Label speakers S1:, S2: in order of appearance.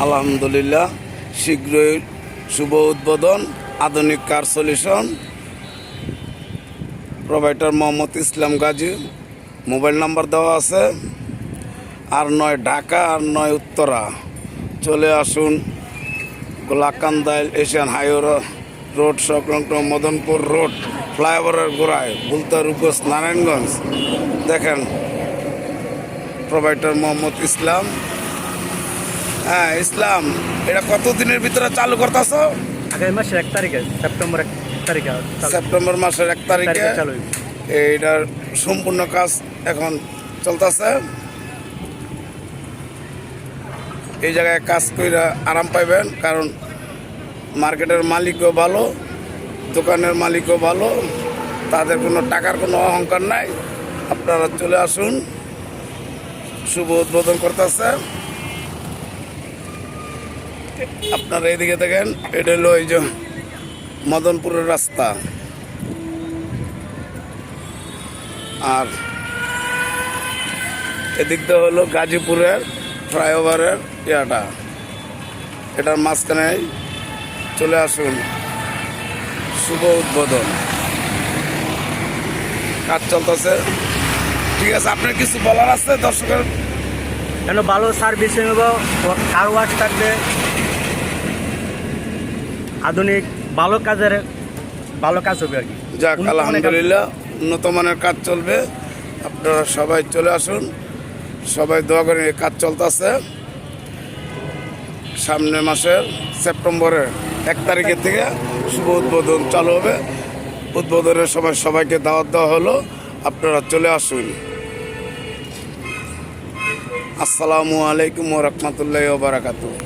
S1: আলহামদুলিল্লাহ, শীঘ্রই শুভ উদ্বোধন আধুনিক কার সলিউশন। প্রোভাইডার মোহাম্মদ ইসলাম গাজী। মোবাইল নাম্বার দেওয়া আছে। 8-9 ঢাকা, 8-9 উত্তরা। চলে আসুন গোলাকান্দাইল এশিয়ান হাইওয়ে রোড সংলগ্ন মদনপুর রোড ফ্লাইওভারের গোড়ায় বুলতা রূপগঞ্জ নারায়ণগঞ্জ। দেখেন প্রোভাইডার মোহাম্মদ ইসলাম। হ্যাঁ ইসলাম, এটা কতদিনের ভিতরে চালু করতেছ?
S2: আগামী মাসের 1 তারিখে, সেপ্টেম্বর 1 তারিখে।
S1: সেপ্টেম্বর মাসের 1 তারিখে
S2: চালু হইবে।
S1: এইটার সম্পূর্ণ কাজ এখন চলতেছে। এই জায়গায় কাজ করে আরাম পাইবেন, কারণ মার্কেটের মালিকও ভালো, দোকানের মালিকও ভালো, তাদের কোনো টাকার কোনো অহংকার নাই। আপনারা চলে আসুন, শুভ উদ্বোধন করতেছে। আপনারা এদিকে দেখেন, এটা হলো এই যে মদনপুরের রাস্তা, আর এদিকটা হলো গাজীপুরের ফ্লাইওভারের ইয়াটা। এটার মাঝখানে চলে আসুন, শুভ উদ্বোধন। কাজ চলতেছে। ঠিক আছে, আপনার কিছু বলার আছে দর্শকের?
S2: কেন ভালো সার্ভিস নেব, কার ওয়াশ থাকবে, আধুনিক ভালো কাজ হবে আর কি।
S1: যাক, আলহামদুলিল্লাহ, উন্নত মানের কাজ চলবে। আপনারা সবাই চলে আসুন, সবাই দোয়া করেন। এই কাজ চলতেছে। সামনের মাসের সেপ্টেম্বরের 1 তারিখের থেকে শুভ উদ্বোধন চালু হবে। উদ্বোধনের সময় সবাইকে দাওয়াত দেওয়া হলো, আপনারা চলে আসুন। আসসালামু আলাইকুম ওয়া রাহমাতুল্লাহি ওয়া বারাকাতুহু।